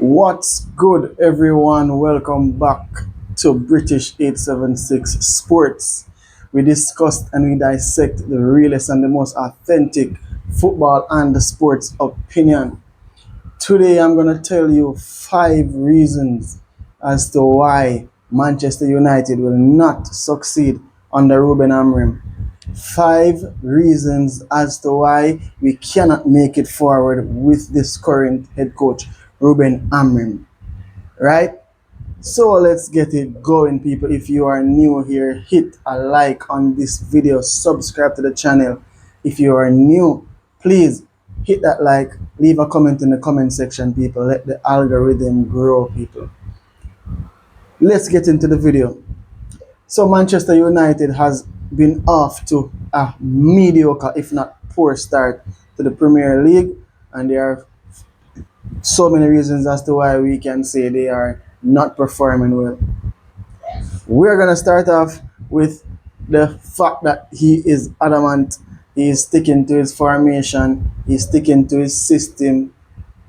What's good, everyone? Welcome back to British 876 Sports. We discussed and we dissect the realest and the most authentic football and the sports opinion. Today, I'm going to tell you 5 reasons as to why Manchester United will not succeed under Ruben Amorin. 5 reasons as to why we cannot make it forward with this current head coach, Ruben Amorin. Right? So let's get it going, people. If you are new here, hit a like on this video, subscribe to the channel. If you are new, please hit that like, leave a comment in the comment section, people. Let the algorithm grow, people. Let's get into the video. So Manchester United has been off to a mediocre, if not poor start to the Premier League, and there are so many reasons as to why we can say they are not performing well. We're gonna start off with the fact that he is adamant, he is sticking to his formation, he's sticking to his system,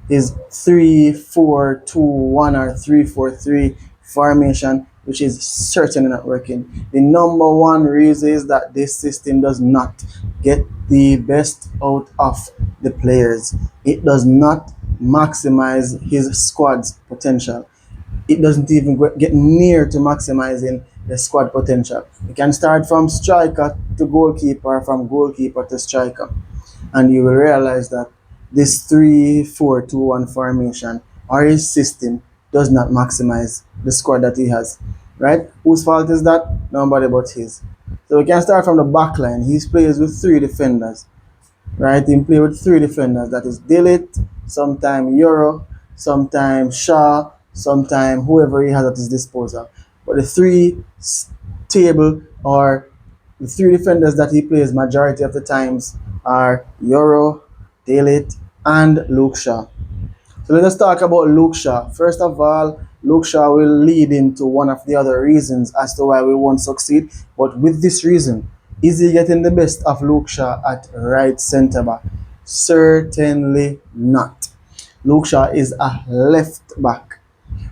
his 3-4-2-1 or 3-4-3 formation, which is certainly not working. The number one reason is that this system does not get the best out of the players. It does not maximize his squad's potential. It doesn't even get near to maximizing the squad potential. You can start from striker to goalkeeper, from goalkeeper to striker, and you will realize that this 3-4-2-1 formation or his system does not maximize the squad that he has. Right? Whose fault is that? Nobody but his. So we can start from the back line. He plays with 3 defenders. Right? He plays with 3 defenders. That is Delete, sometimes Euro, sometimes Shaw, sometimes whoever he has at his disposal. But the table or the 3 defenders that he plays majority of the times are Euro, Delete, and Luke Shaw. So let us talk about Luke Shaw. First of all, Luke Shaw will lead into one of the other reasons as to why we won't succeed. But with this reason, is he getting the best of Luke Shaw at right centre back? Certainly not. Luke Shaw is a left back.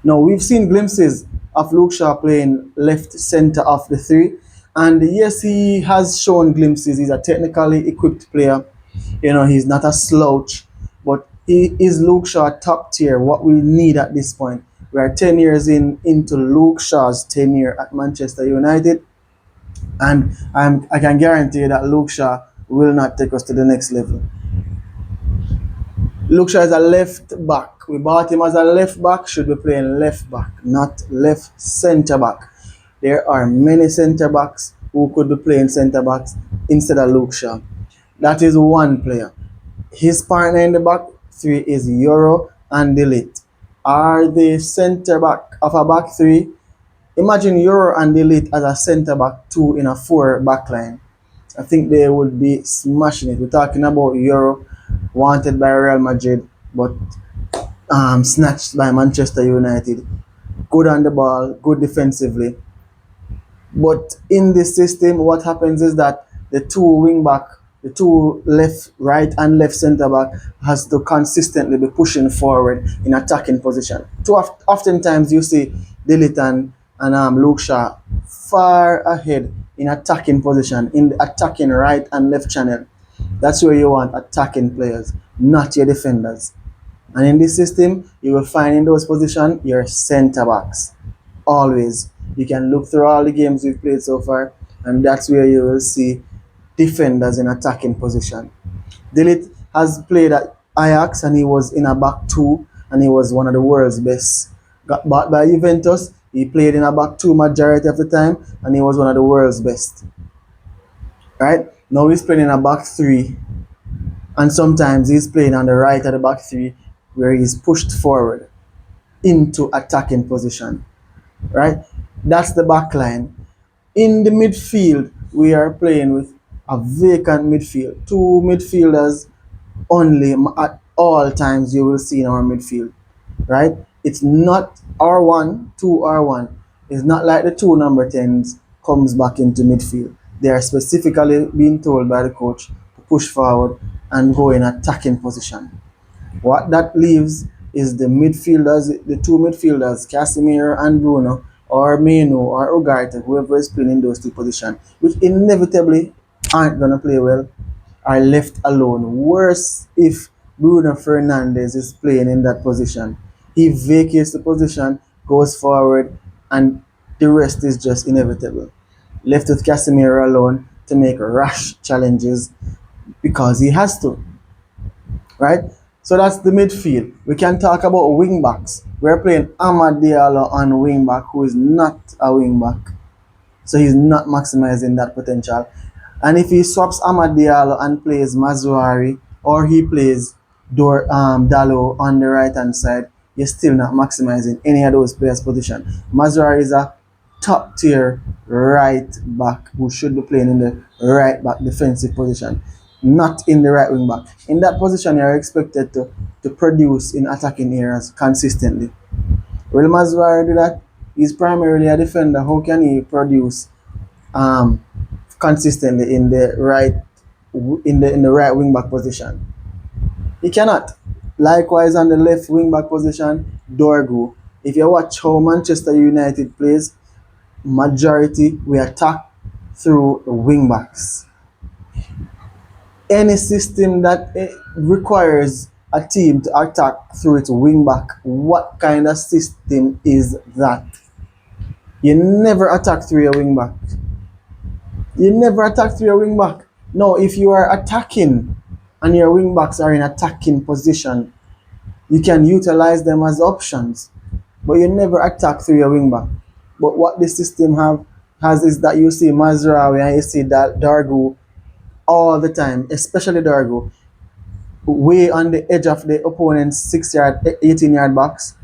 Now, we've seen glimpses of Luke Shaw playing left centre of the 3. And yes, he has shown glimpses. He's a technically equipped player. He's not a slouch. But is Luke Shaw top tier? What we need at this point. We are 10 years into Luke Shaw's tenure at Manchester United. And I can guarantee that Luke Shaw will not take us to the next level. Luke Shaw is a left back. We bought him as a left back, should be playing left back, not left centre back. There are many centre backs who could be playing centre backs instead of Luke Shaw. That is one player. His partner in the back 3 is Euro and Delete. Are the centre back of a back 3? Imagine Euro and Delete as a centre back 2 in a 4 back line. I think they would be smashing it. We're talking about Euro, wanted by Real Madrid, but snatched by Manchester United. Good on the ball, good defensively. But in this system, what happens is that the 2 right and left centre back has to consistently be pushing forward in attacking position. Oftentimes you see Delete and Luke Shaw far ahead in attacking position, in the attacking right and left channel. That's where you want attacking players, not your defenders. And in this system, you will find in those positions your centre backs. Always. You can look through all the games we've played so far, and that's where you will see defenders in attacking position. Delete has played at Ajax and he was in a back 2 and he was one of the world's best. Got bought by Juventus, he played in a back 2 majority of the time and he was one of the world's best. Right? Now he's playing in a back 3 and sometimes he's playing on the right of the back 3 where he's pushed forward into attacking position. Right? That's the back line. In the midfield, we are playing with a vacant midfield. 2 midfielders only at all times you will see in our midfield. Right? It's not R1, 2 R1. It's not like the 2 number 10s comes back into midfield. They are specifically being told by the coach to push forward and go in attacking position. What that leaves is the midfielders, the two midfielders, Casemiro and Bruno, or Meno or Ugarte, whoever is playing in those two positions, which inevitably aren't gonna play well, are left alone. Worse if Bruno Fernandes is playing in that position. He vacates the position, goes forward, and the rest is just inevitable. Left with Casemiro alone to make rash challenges because he has to, right? So that's the midfield. We can talk about wing backs. We're playing Amad Diallo on wing back, who is not a wing back. So he's not maximizing that potential. And if he swaps Amad Diallo and plays Mazuari, or he plays Dalo on the right hand side, you're still not maximizing any of those players' position. Mazuari is a top tier right back who should be playing in the right back defensive position, not in the right wing back. In that position, you're expected to produce in attacking areas consistently. Will Mazuari do that? He's primarily a defender. How can he produce um, consistently in the right in the right wing back position? He cannot. Likewise on the left wing back position, Dorgu. If you watch how Manchester United plays, majority we attack through the wing backs. Any system that requires a team to attack through its wing back, what kind of system is that? You never attack through your wing back. You never attack through your wing back. No, if you are attacking and your wing backs are in attacking position, you can utilize them as options, but you never attack through your wing back. But what this system has is that you see Mazraoui and you see that Dargu all the time, especially Dargu, way on the edge of the opponent's 6 yard, 18-yard box,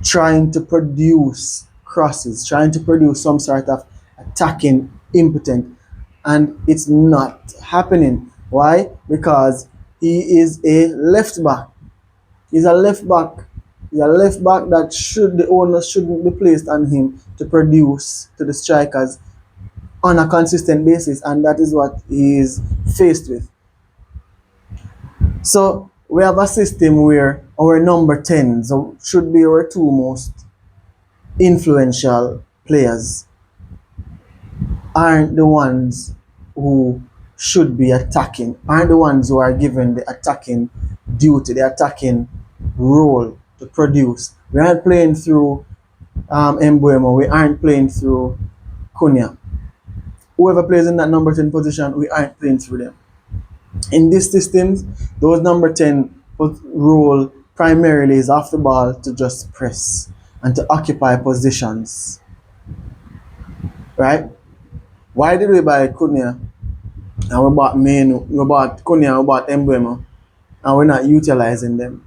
trying to produce crosses, trying to produce some sort of attacking impotent, and it's not happening. Why? Because he is a left back. He's a left back. He's a left back that the onus shouldn't be placed on him to produce to the strikers on a consistent basis, and that is what he is faced with. So we have a system where our number 10s should be our two most influential players aren't the ones who should be attacking, aren't the ones who are given the attacking duty, the attacking role to produce. We aren't playing through Mbuemo, we aren't playing through Cunha. Whoever plays in that number 10 position, we aren't playing through them. In these systems, those number 10 role primarily is off the ball to just press and to occupy positions. Right? Why did we buy Cunha and we bought Menu, we bought Cunha, we bought Mbuemo, and we're not utilizing them?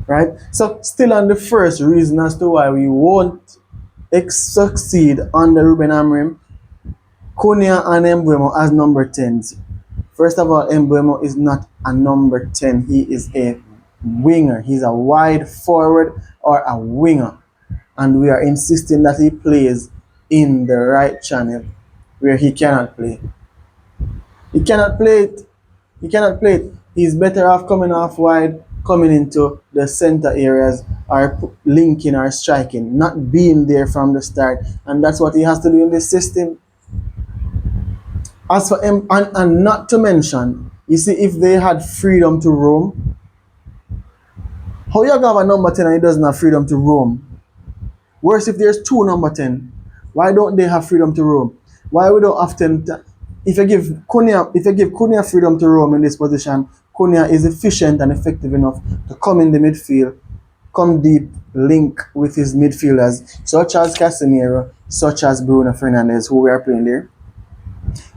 Right? So still on the first reason as to why we won't succeed under Ruben Amorin, Cunha and Mbuemo as number 10s. First of all, Mbuemo is not a number 10. He is a winger. He's a wide forward or a winger. And we are insisting that he plays in the right channel where he cannot play. He cannot play it. He cannot play it. He's better off coming off wide, coming into the center areas, or linking or striking, not being there from the start. And that's what he has to do in this system. As for him, and not to mention, you see, if they had freedom to roam, how you gonna have a number 10 and he doesn't have freedom to roam? Worse, if there's two number 10, why don't they have freedom to roam? Why we don't often, if you give Cunha freedom to roam in this position, Cunha is efficient and effective enough to come in the midfield, come deep, link with his midfielders, such as Casemiro, such as Bruno Fernandes, who we are playing there.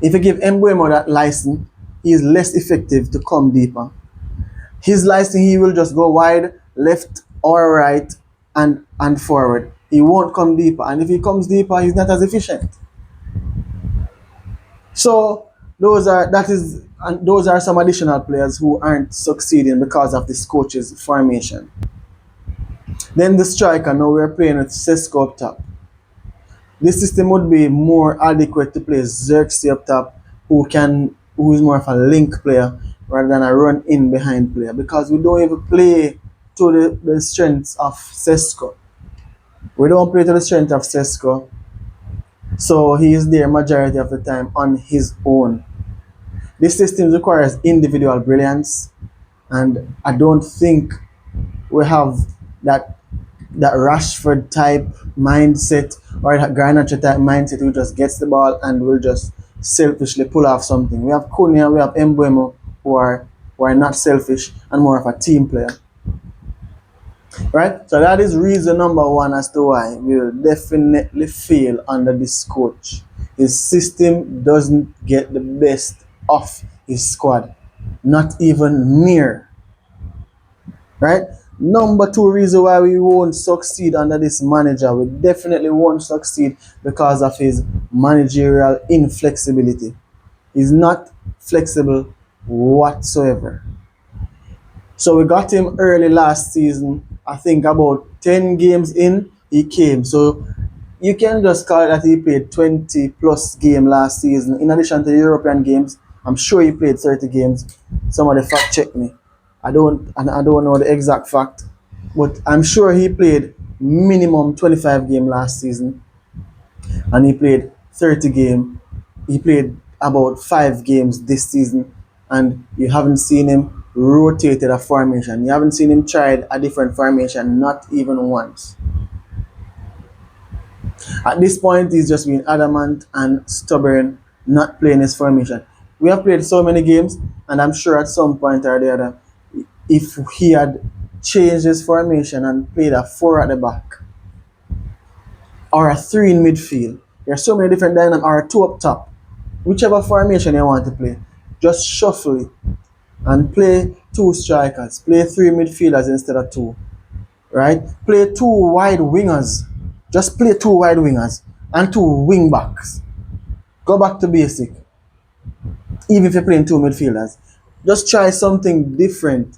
If you give Mbuemo that license, he is less effective to come deeper. His license, he will just go wide, left or right, and forward. He won't come deeper. And if he comes deeper, he's not as efficient. So those are some additional players who aren't succeeding because of this coach's formation. Then the striker, now we're playing with Sesko up top. This system would be more adequate to play Xerxes up top, who is more of a link player rather than a run in behind player, because we don't even play to the strengths of Sesko. We don't play to the strength of Sesko, so he is there majority of the time on his own. This system requires individual brilliance, and I don't think we have that Rashford type mindset or that Garnacho type mindset who just gets the ball and will just selfishly pull off something. We have Cunha, we have Mbeumo who are not selfish and more of a team player. Right? So that is reason number one as to why we will definitely fail under this coach. His system doesn't get the best of his squad. Not even near. Right? Number two reason why we won't succeed under this manager, we definitely won't succeed because of his managerial inflexibility. He's not flexible whatsoever. So we got him early last season. I think about 10 games in, he came. So you can just call it that he played 20 plus game last season. In addition to the European games, I'm sure he played 30 games. Somebody fact check me. I don't know the exact fact, but I'm sure he played minimum 25 game last season, and he played 30 game. He played about 5 games this season, and you haven't seen him rotated a formation. You haven't seen him tried a different formation, not even once. At this point, he's just been adamant and stubborn, not playing his formation. We have played so many games, and I'm sure at some point or the other, if he had changed his formation and played a 4 at the back or a 3 in midfield, there are so many different dynamics, or a 2 up top, whichever formation you want to play, just shuffle it and play 2 strikers, play 3 midfielders instead of 2, right? Play 2 wide wingers, just play 2 wide wingers and 2 wing backs. Go back to basic. Even if you're playing 2 midfielders, just try something different.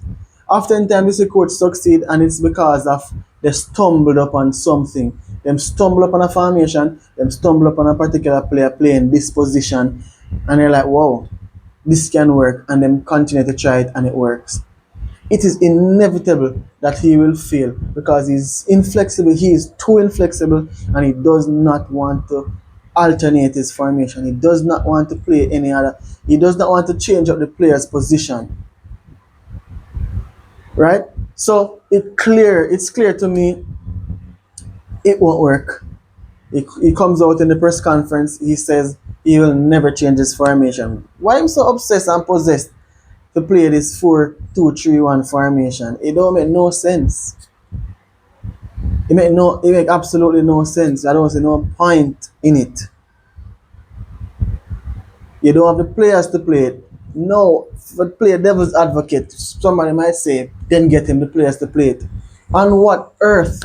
Oftentimes, the coach succeed, and it's because of they stumbled upon something. Them stumble upon a formation, them stumble upon a particular player playing this position, and they're like, wow, this can work, and then continue to try it, and it works. It is inevitable that he will fail because he's inflexible. He is too inflexible, and he does not want to alternate his formation. He does not want to play any other. He does not want to change up the player's position. Right? So it's clear to me it won't work. He comes out in the press conference, he says he will never change his formation. Why am so obsessed and possessed to play this 4-2-3-1 formation? It don't make no sense. It make absolutely no sense. I don't see no point in it. You don't have the players to play it. No, for play devil's advocate, somebody might say, then get him the players to play it. On what earth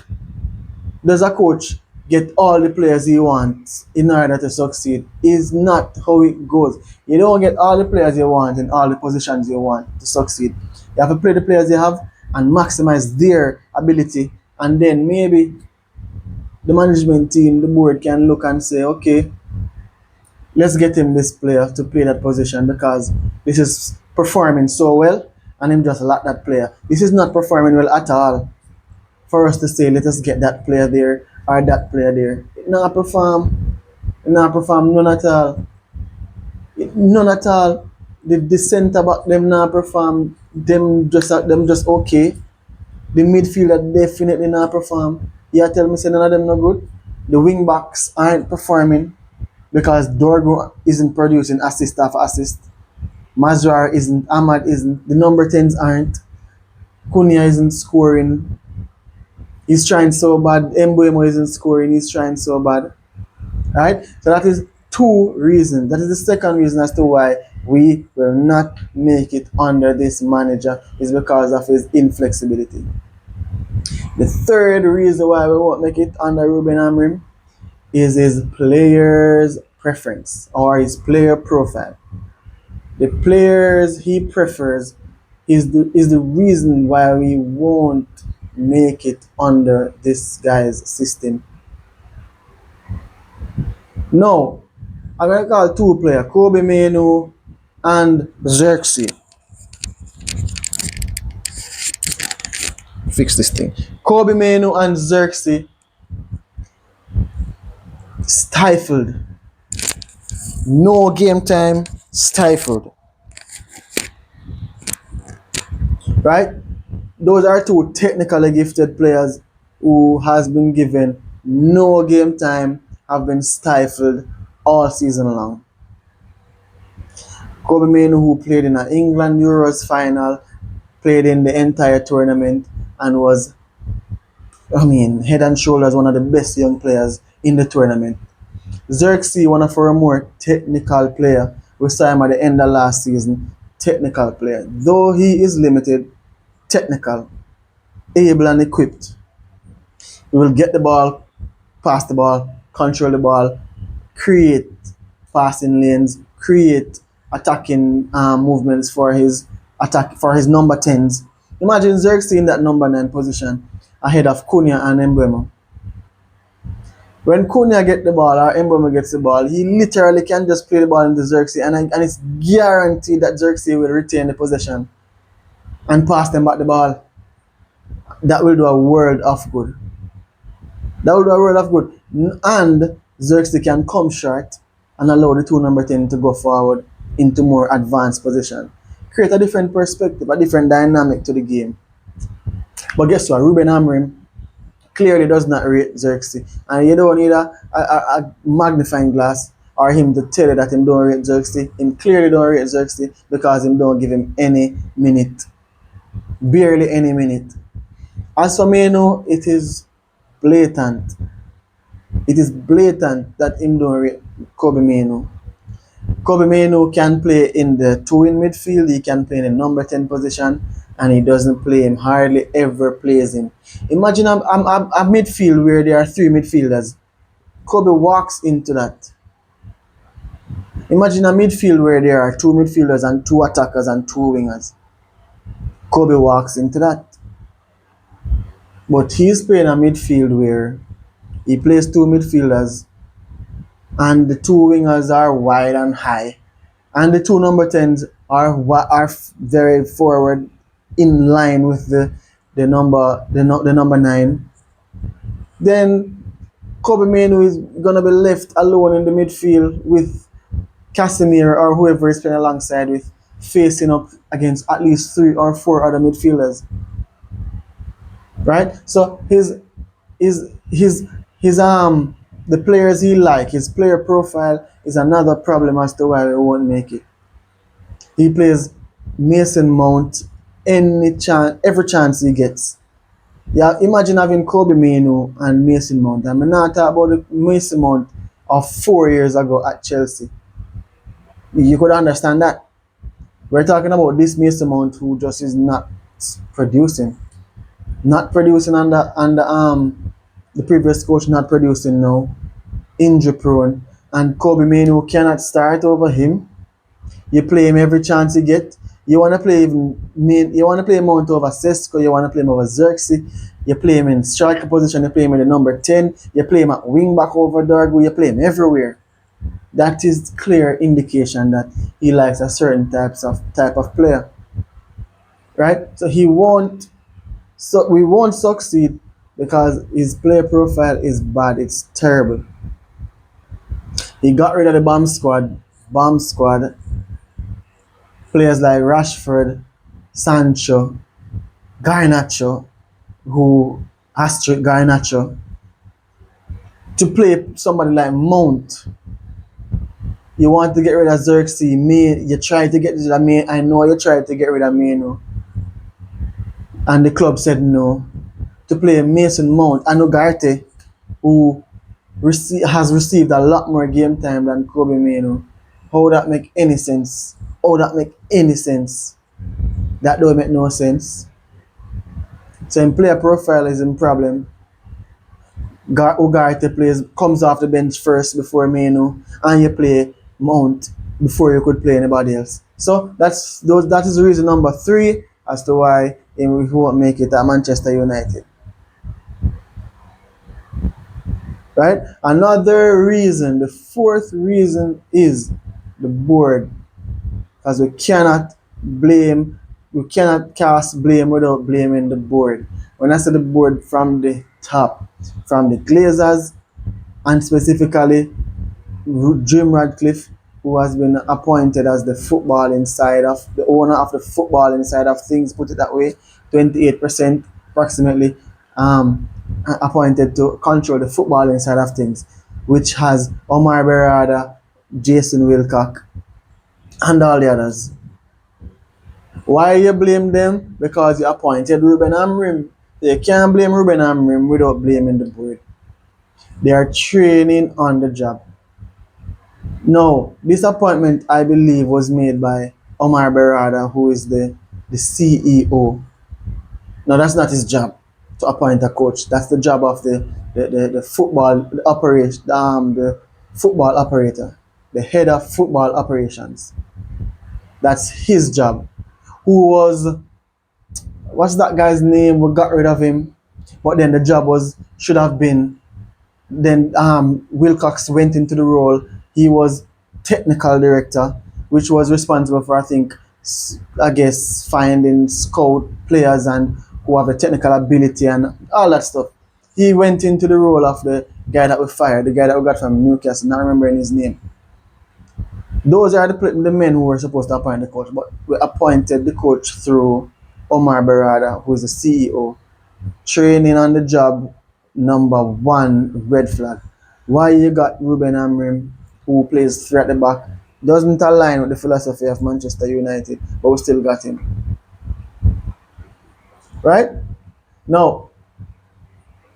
does a coach get all the players he wants in order to succeed? Is not how it goes. You don't get all the players you want in all the positions you want to succeed. You have to play the players you have and maximize their ability, and then maybe the management team, the board can look and say, okay, let's get him this player to play that position because this is performing so well, and him just lack that player. This is not performing well at all for us to say, let us get that player there or that player there. It not perform. It not perform none at all. None at all. The centre back them not perform. Them just okay. The midfielder definitely not perform. You tell me say none of them no good. The wing backs aren't performing because Dorgo isn't producing assist after assist. Mazrar isn't. Ahmad isn't. The number 10s aren't. Cunha isn't scoring. He's trying so bad. Mbeumo isn't scoring. He's trying so bad. Right? So that is 2 reasons. That is the second reason as to why we will not make it under this manager, is because of his inflexibility. The third reason why we won't make it under Ruben Amorin is his players' preference or his player profile. The players he prefers is the reason why we won't make it under this guy's system. No, I'm going to call 2 players, Kobe Menu and Xerxes. fix this thing. Kobe Manu and Xerxes stifled. No game time, stifled. Right? Those are two technically gifted players who has been given no game time, have been stifled all season long. Kobe Manu, who played in an England Euros final, played in the entire tournament and was, head and shoulders one of the best young players in the tournament. Xerxes, one of our more technical player, we saw him at the end of last season, technical player. Though he is limited, technical, able and equipped. He will get the ball, pass the ball, control the ball, create passing lanes, create attacking movements for his attack for his number 10s. Imagine Xerxes in that number 9 position ahead of Cunha and Mbeumo. When Cunha gets the ball or Mbeumo gets the ball, he literally can just play the ball into Xerxes and it's guaranteed that Xerxes will retain the possession and pass them back the ball. That will do a world of good. That will do a world of good. And Xerxes can come short and allow the two number 10 to go forward into more advanced position. Create a different perspective, a different dynamic to the game. But guess what? Ruben Amorin clearly does not rate Xerxes. And you don't need a magnifying glass or him to tell you that him don't rate Xerxes. Him clearly don't rate Xerxes because him don't give him any minute. Barely any minute. As for me, it is blatant. It is blatant that him don't rate Kobe Manu. Kobe Manu can play in the 2 in midfield, he can play in the number 10 position, and he doesn't play him, hardly ever plays him. Imagine a midfield where there are 3 midfielders. Kobe walks into that. Imagine a midfield where there are 2 midfielders and 2 attackers and 2 wingers. Kobe walks into that. But he's playing a midfield where he plays 2 midfielders and the 2 wingers are wide and high. And the 2 number 10s are very forward in line with the number 9. Then Kobe Manu is gonna be left alone in the midfield with Casemiro or whoever he's playing alongside with, facing up against at least 3 or 4 other midfielders. Right? So the players he like, his player profile is another problem as to why we won't make it. He plays Mason Mount every chance he gets. Yeah, imagine having Kobe Manu and Mason Mount. I'm not talking about the Mason Mount of 4 years ago at Chelsea. You could understand that. We're talking about this Mason Mount who just is not producing. Not producing under the previous coach, not producing now. Injury prone. And Kobe Manu cannot start over him. You play him every chance you get. You want to play Mount over Sesko, you want to play him over Xerxes, you play him in striker position, you play him in the number 10, you play him at wing back over Dargo, you play him everywhere. That is clear indication that he likes a certain type of player. Right? So we won't succeed because his player profile is bad, it's terrible. He got rid of the bomb squad. Players like Rashford, Sancho, Garnacho, Garnacho, to play somebody like Mount. You want to get rid of Xerxes, you try to get rid of me. I know you tried to get rid of me, and the club said no. To play Mason Mount and Ugarte, who has received a lot more game time than Kobe Manu. How would that make any sense? That don't make no sense. So in player profile is in problem. Ugarte comes off the bench first before Manu, and you play Mount before you could play anybody else. So that is reason number 3 as to why we won't make it at Manchester United. Right? Another reason, the 4th reason, is the board. Because we cannot cast blame without blaming the board. When I say the board, from the top, from the Glazers, and specifically Jim Radcliffe, who has been appointed as the owner of the football inside of things, put it that way, 28% approximately, appointed to control the football inside of things, which has Omar Berrada, Jason Wilcock, and all the others. Why you blame them? Because you appointed Ruben Amorin. You can't blame Ruben Amorin without blaming the board. They are training on the job. No, this appointment, I believe, was made by Omar Berrada, who is the CEO. No, that's not his job to appoint a coach. That's the job of the football the operation the football operator, the head of football operations. That's his job. Who was what's that guy's name? We got rid of him, but then the job was should have been then Wilcox went into the role. He was technical director, which was responsible for, I think, I guess, finding scout players and who have a technical ability and all that stuff. He went into the role of the guy that we fired, the guy that we got from Newcastle, not remembering his name. Those are the men who were supposed to appoint the coach, but we appointed the coach through Omar Berrada, who is the CEO. Training on the job, number one red flag. Why you got Ruben Amorim, who plays three at the back, doesn't align with the philosophy of Manchester United, but we still got him. Right? Now,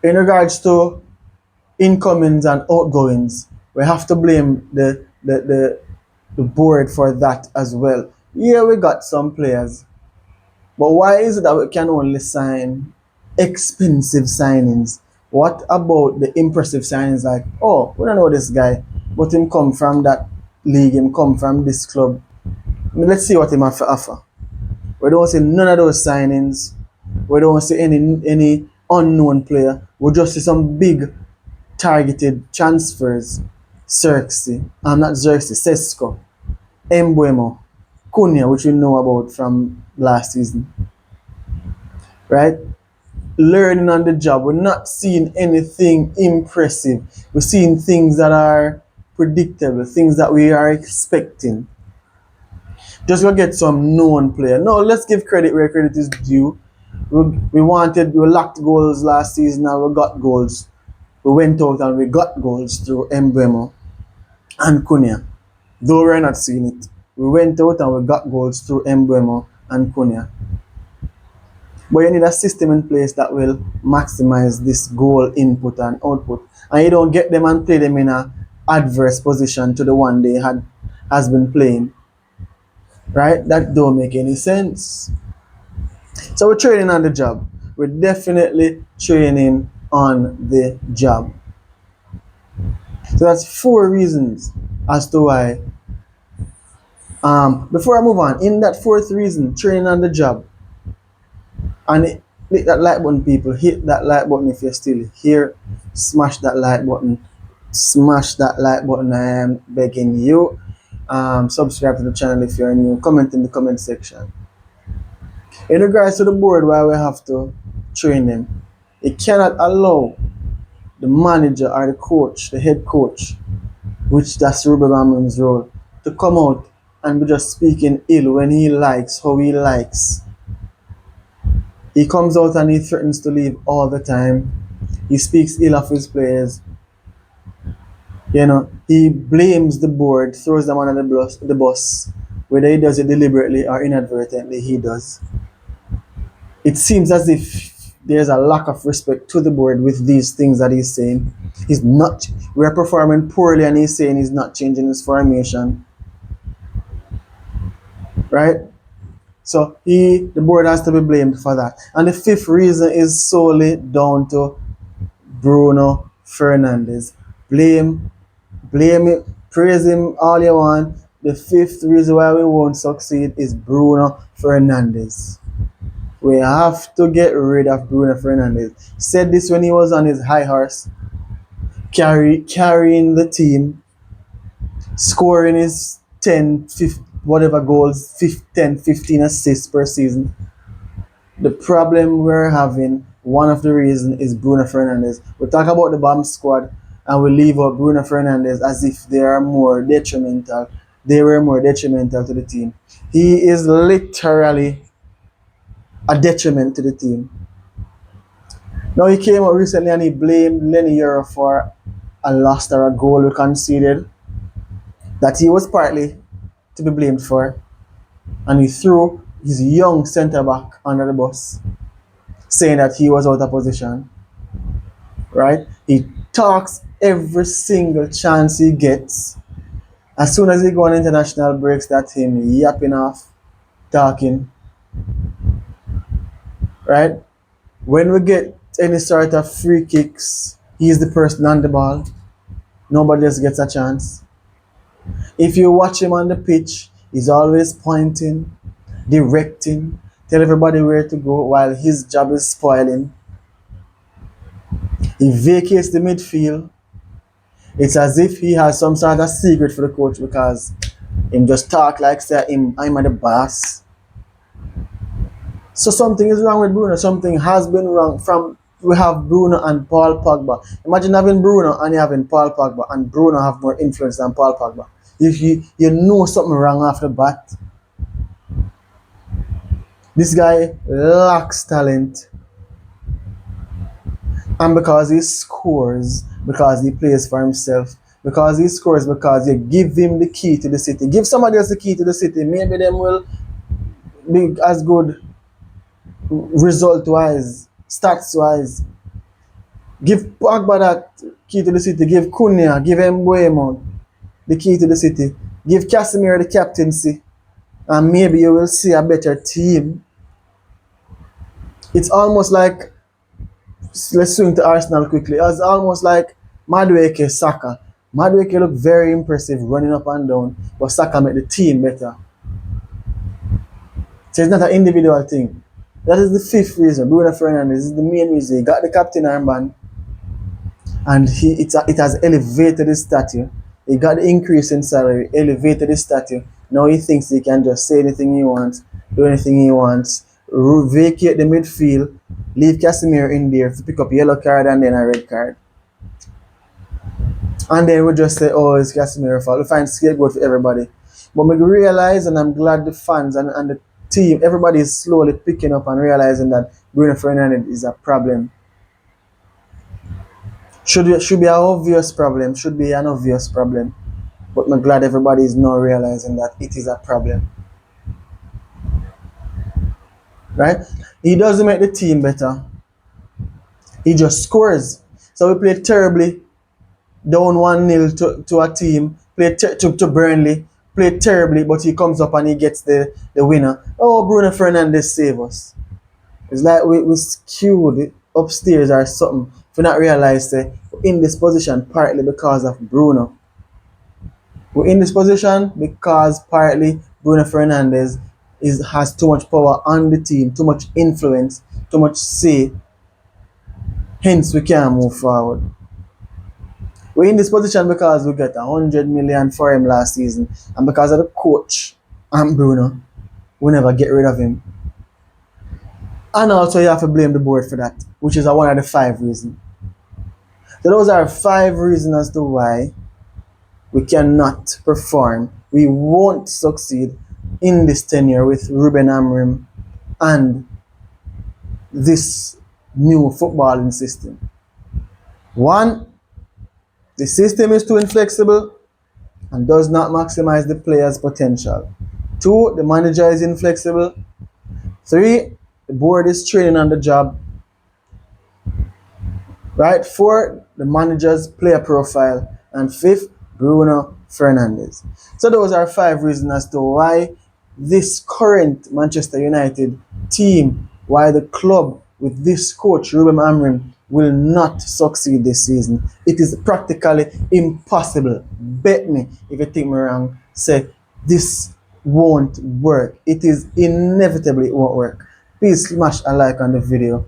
in regards to incomings and outgoings, we have to blame the board for that as well. Yeah, we got some players, but why is it that we can only sign expensive signings? What about the impressive signings like, oh, we don't know this guy, but him come from that league, him come from this club. I mean, let's see what him have to offer. We don't see none of those signings. We don't see any unknown player. We just see some big targeted transfers. Sesko, Embuemo, Cunha, which we know about from last season. Right? Learning on the job. We're not seeing anything impressive. We're seeing things that are predictable, things that we are expecting. Just go get some known player. No, let's give credit where credit is due. We lacked goals last season and we got goals. We went out and we got goals through Embuemo and Cunha. Though we're not seeing it. We went out and we got goals through Embuemo and Cunha. But you need a system in place that will maximize this goal input and output. And you don't get them and play them in an adverse position to the one they has been playing. Right? That don't make any sense. So we're training on the job. We're definitely training on the job. So that's 4 reasons as to why. Before I move on, in that 4th reason, training on the job, and hit that like button, people. Hit that like button if you're still here. Smash that like button. Smash that like button. I am begging you. Subscribe to the channel if you're new. Comment in the comment section. In regards to the board, why we have to train them, it cannot allow the manager or the coach, the head coach, which that's Ruben Amorim's role, to come out and be just speaking ill when he likes, how he likes. He comes out and he threatens to leave all the time. He speaks ill of his players. You know, he blames the board, throws them under the bus, whether he does it deliberately or inadvertently, he does. It seems as if there's a lack of respect to the board with these things that he's saying. We're performing poorly and he's saying he's not changing his formation. Right? So the board has to be blamed for that. And the 5th reason is solely down to Bruno Fernandes. Blame it, praise him all you want. The 5th reason why we won't succeed is Bruno Fernandes. We have to get rid of Bruno Fernandes. Said this when he was on his high horse, carrying the team, scoring his 10, 15, whatever goals, 10, 15 assists per season. The problem we're having one of the reasons is Bruno Fernandes. We talk about the bomb squad and we leave out Bruno Fernandes as if they are more detrimental. They were more detrimental to the team. He is literally a detriment to the team. Now he came out recently and he blamed Lenny Yoro for a loss or a goal we conceded that he was partly to be blamed for, and he threw his young centre back under the bus, saying that he was out of position. Right? He talks every single chance he gets. As soon as he go on international breaks, that's him yapping off, talking. Right? When we get any sort of free kicks, he's the person on the ball. Nobody else gets a chance. If you watch him on the pitch, he's always pointing, directing, tell everybody where to go while his job is spoiling. He vacates the midfield. It's as if he has some sort of secret for the coach because him just talk like say I'm the boss. So something is wrong with Bruno. Something has been wrong from we have Bruno and Paul Pogba. Imagine having Bruno and having Paul Pogba, and Bruno have more influence than Paul Pogba. You know something wrong off the bat. This guy lacks talent. And because he scores, because he plays for himself, because he scores, because you give him the key to the city. Give somebody else the key to the city. Maybe them will be as good result-wise, stats-wise. Give Pogba that key to the city. Give Cunha, give Mbuemo the key to the city. Give Casemiro the captaincy. And maybe you will see a better team. It's almost like, let's swing to Arsenal quickly. It's almost like Madueke Saka. Madueke looked very impressive running up and down, but Saka made the team better. So it's not an individual thing. That is the fifth reason. Bruno Fernandes is the main reason. He got the captain armband, and it has elevated his stature. He got the increase in salary, elevated his stature. Now he thinks he can just say anything he wants, do anything he wants, vacate the midfield, leave Casemiro in there to pick up a yellow card and then a red card. And then we just say, oh, it's Casemiro fault. We find scapegoat for everybody. But we realize, and I'm glad the fans and the team, everybody is slowly picking up and realizing that Bruno Fernandes is a problem. Should be an obvious problem, should be an obvious problem. But I'm glad everybody is now realizing that it is a problem. Right? He doesn't make the team better. He just scores. So we played terribly, down 1-0 to a team, played to Burnley, played terribly, but he comes up and he gets the winner. Oh, Bruno Fernandes save us. It's like we skewed upstairs or something. If we not realize that we're in this position partly because of Bruno. We're in this position because partly Bruno Fernandes has too much power on the team, too much influence, too much say. Hence, we can't move forward. We're in this position because we got 100 million for him last season, and because of the coach and Bruno, we never get rid of him. And also, you have to blame the board for that, which is one of the 5 reasons. So those are 5 reasons as to why we cannot perform. We won't succeed in this tenure with Ruben Amorin and this new footballing system. 1, the system is too inflexible and does not maximize the player's potential. 2, the manager is inflexible. 3, the board is training on the job. Right? 4, the manager's player profile. And 5th, Bruno Fernandes. So those are 5 reasons as to why this current Manchester United team, why the club with this coach, Ruben Amorin, will not succeed this season. It is practically impossible. Bet me if you think me wrong. Say this won't work. It is inevitably it won't work. Please smash a like on the video.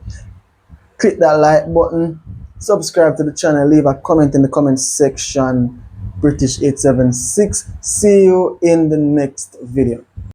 Click that like button. Subscribe to the channel. Leave a comment in the comment section. British 876. See you in the next video.